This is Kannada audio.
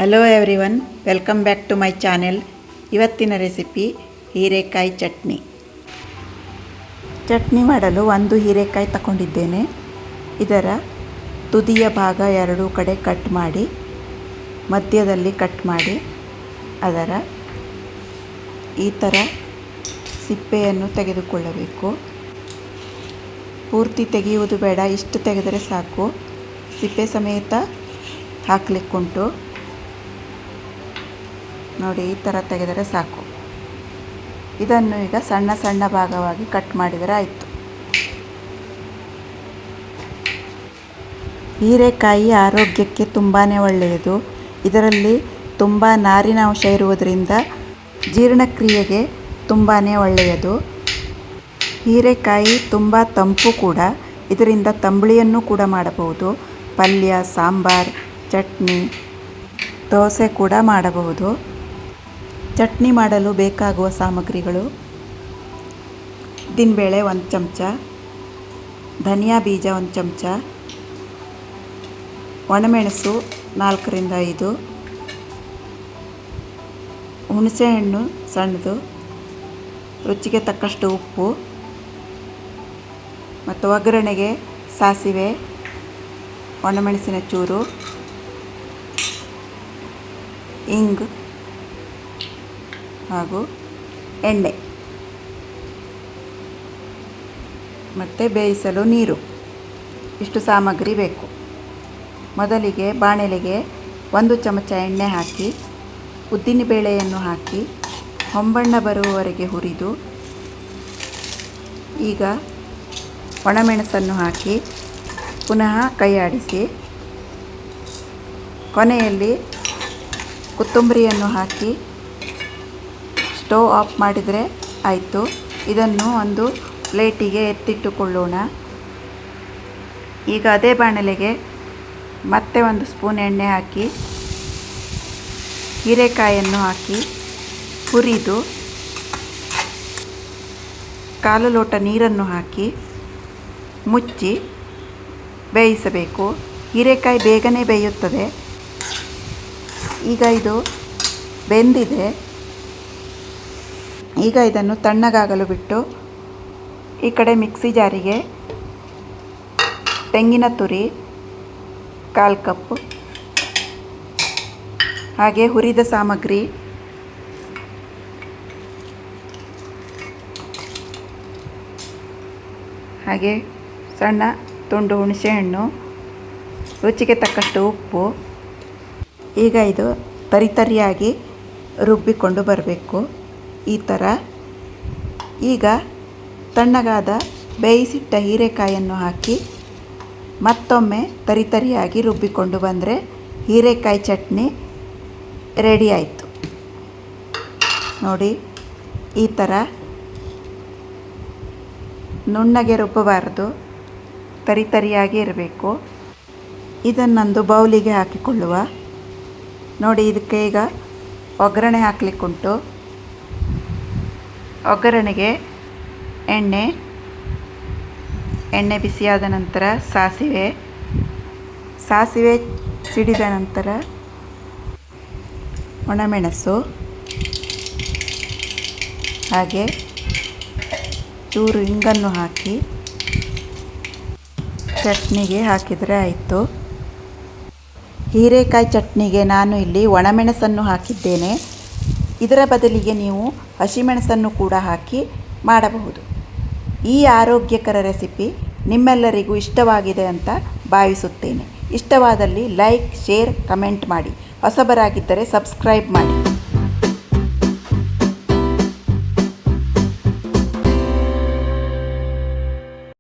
Hello everyone, welcome back to my channel. ಇವತ್ತಿನ ರೆಸಿಪಿ ಹೀರೆಕಾಯಿ ಚಟ್ನಿ. ಚಟ್ನಿ ಮಾಡಲು ಒಂದು ಹೀರೆಕಾಯಿ ತಗೊಂಡಿದ್ದೇನೆ. ಇದರ ತುದಿಯ ಭಾಗ ಎರಡೂ ಕಡೆ ಕಟ್ ಮಾಡಿ, ಮಧ್ಯದಲ್ಲಿ ಕಟ್ ಮಾಡಿ, ಅದರ ಈ ಥರ ಸಿಪ್ಪೆಯನ್ನು ತೆಗೆದುಕೊಳ್ಳಬೇಕು. ಪೂರ್ತಿ ತೆಗೆಯುವುದು ಬೇಡ, ಇಷ್ಟು ತೆಗೆದರೆ ಸಾಕು. ಸಿಪ್ಪೆ ಸಮೇತ ಹಾಕಲಿಕ್ಕುಂಟು ನೋಡಿ, ಈ ಥರ ತೆಗೆದರೆ ಸಾಕು. ಇದನ್ನು ಈಗ ಸಣ್ಣ ಸಣ್ಣ ಭಾಗವಾಗಿ ಕಟ್ ಮಾಡಿದರೆ ಆಯಿತು. ಹೀರೆಕಾಯಿ ಆರೋಗ್ಯಕ್ಕೆ ತುಂಬಾ ಒಳ್ಳೆಯದು. ಇದರಲ್ಲಿ ತುಂಬ ನಾರಿನಾಂಶ ಇರುವುದರಿಂದ ಜೀರ್ಣಕ್ರಿಯೆಗೆ ತುಂಬಾ ಒಳ್ಳೆಯದು. ಹೀರೆಕಾಯಿ ತುಂಬ ತಂಪು ಕೂಡ. ಇದರಿಂದ ತಂಬುಳಿಯನ್ನು ಕೂಡ ಮಾಡಬಹುದು. ಪಲ್ಯ, ಸಾಂಬಾರ್, ಚಟ್ನಿ, ದೋಸೆ ಕೂಡ ಮಾಡಬಹುದು. ಚಟ್ನಿ ಮಾಡಲು ಬೇಕಾಗುವ ಸಾಮಗ್ರಿಗಳು: ಉದ್ದಿನಬೇಳೆ 1 ಚಮಚ, ಧನಿಯಾ ಬೀಜ 1 ಚಮಚ, ಒಣಮೆಣಸು 4 ರಿಂದ 5, ಹುಣಸೆಹಣ್ಣು ಸಣ್ಣದು, ರುಚಿಗೆ ತಕ್ಕಷ್ಟು ಉಪ್ಪು, ಮತ್ತು ಒಗ್ಗರಣೆಗೆ ಸಾಸಿವೆ, ಒಣಮೆಣಸಿನ ಚೂರು, ಇಂಗು ಹಾಗೂ ಎಣ್ಣೆ, ಮತ್ತು ಬೇಯಿಸಲು ನೀರು. ಇಷ್ಟು ಸಾಮಗ್ರಿ ಬೇಕು. ಮೊದಲಿಗೆ ಬಾಣಲೆಗೆ 1 ಚಮಚ ಎಣ್ಣೆ ಹಾಕಿ, ಉದ್ದಿನಬೇಳೆಯನ್ನು ಹಾಕಿ ಹೊಂಬಣ್ಣ ಬರುವವರೆಗೆ ಹುರಿದು, ಈಗ ಒಣಮೆಣಸನ್ನು ಹಾಕಿ ಪುನಃ ಕೈ ಆಡಿಸಿ, ಕೊನೆಯಲ್ಲಿ ಕೊತ್ತಂಬರಿಯನ್ನು ಹಾಕಿ ಸ್ಟವ್ ಆಫ್ ಮಾಡಿದರೆ ಆಯಿತು. ಇದನ್ನು ಒಂದು ಪ್ಲೇಟಿಗೆ ಎತ್ತಿಟ್ಟುಕೊಳ್ಳೋಣ. ಈಗ ಅದೇ ಬಾಣಲೆಗೆ ಮತ್ತೆ 1 ಸ್ಪೂನ್ ಎಣ್ಣೆ ಹಾಕಿ, ಹೀರೆಕಾಯನ್ನು ಹಾಕಿ ಹುರಿದು, 1/4 ಲೋಟ ನೀರನ್ನು ಹಾಕಿ ಮುಚ್ಚಿ ಬೇಯಿಸಬೇಕು. ಹೀರೆಕಾಯಿ ಬೇಗನೆ ಬೇಯುತ್ತದೆ. ಈಗ ಇದು ಬೆಂದಿದೆ. ಈಗ ಇದನ್ನು ತಣ್ಣಗಾಗಲು ಬಿಟ್ಟು, ಈ ಕಡೆ ಮಿಕ್ಸಿ ಜಾರಿಗೆ ತೆಂಗಿನ ತುರಿ 1/4 ಕಪ್, ಹಾಗೆ ಹುರಿದ ಸಾಮಗ್ರಿ, ಹಾಗೆ ಸಣ್ಣ ತುಂಡು ಹುಣಸೆಹಣ್ಣು, ರುಚಿಗೆ ತಕ್ಕಷ್ಟು ಉಪ್ಪು. ಈಗ ಇದು ತರಿಯಾಗಿ ರುಬ್ಬಿಕೊಂಡು ಬರಬೇಕು, ಈ ಥರ. ಈಗ ತಣ್ಣಗಾದ ಬೇಯಿಸಿಟ್ಟ ಹೀರೆಕಾಯನ್ನು ಹಾಕಿ ಮತ್ತೊಮ್ಮೆ ತರಿಯಾಗಿ ರುಬ್ಬಿಕೊಂಡು ಬಂದರೆ ಹೀರೆಕಾಯಿ ಚಟ್ನಿ ರೆಡಿ ಆಯಿತು. ನೋಡಿ, ಈ ಥರ ನುಣ್ಣಗೆ ರುಬ್ಬಬಾರದು, ತರಿಯಾಗಿ ಇರಬೇಕು. ಇದನ್ನೊಂದು ಬೌಲಿಗೆ ಹಾಕಿಕೊಳ್ಳುವ. ನೋಡಿ, ಇದಕ್ಕೆ ಈಗ ಒಗ್ಗರಣೆ ಹಾಕಲಿಕ್ಕುಂಟು. ಒಗ್ಗರಣೆಗೆ ಎಣ್ಣೆ ಬಿಸಿಯಾದ ನಂತರ ಸಾಸಿವೆ ಸಿಡಿದ ನಂತರ ಒಣಮೆಣಸು, ಹಾಗೆ ಚೂರು ಇಂಗನ್ನು ಹಾಕಿ ಚಟ್ನಿಗೆ ಹಾಕಿದರೆ ಆಯಿತು. ಹೀರೆಕಾಯಿ ಚಟ್ನಿಗೆ ನಾನು ಇಲ್ಲಿ ಒಣಮೆಣಸನ್ನು ಹಾಕಿದ್ದೇನೆ. ಇದರ ಬದಲಿಗೆ ನೀವು ಹಸಿಮೆಣಸನ್ನು ಕೂಡ ಹಾಕಿ ಮಾಡಬಹುದು. ಈ ಆರೋಗ್ಯಕರ ರೆಸಿಪಿ ನಿಮ್ಮೆಲ್ಲರಿಗೂ ಇಷ್ಟವಾಗಿದೆ ಅಂತ ಭಾವಿಸುತ್ತೇನೆ. ಇಷ್ಟವಾದಲ್ಲಿ ಲೈಕ್, ಶೇರ್, ಕಮೆಂಟ್ ಮಾಡಿ. ಹೊಸಬರಾಗಿದ್ದರೆ ಸಬ್ಸ್ಕ್ರೈಬ್ ಮಾಡಿ.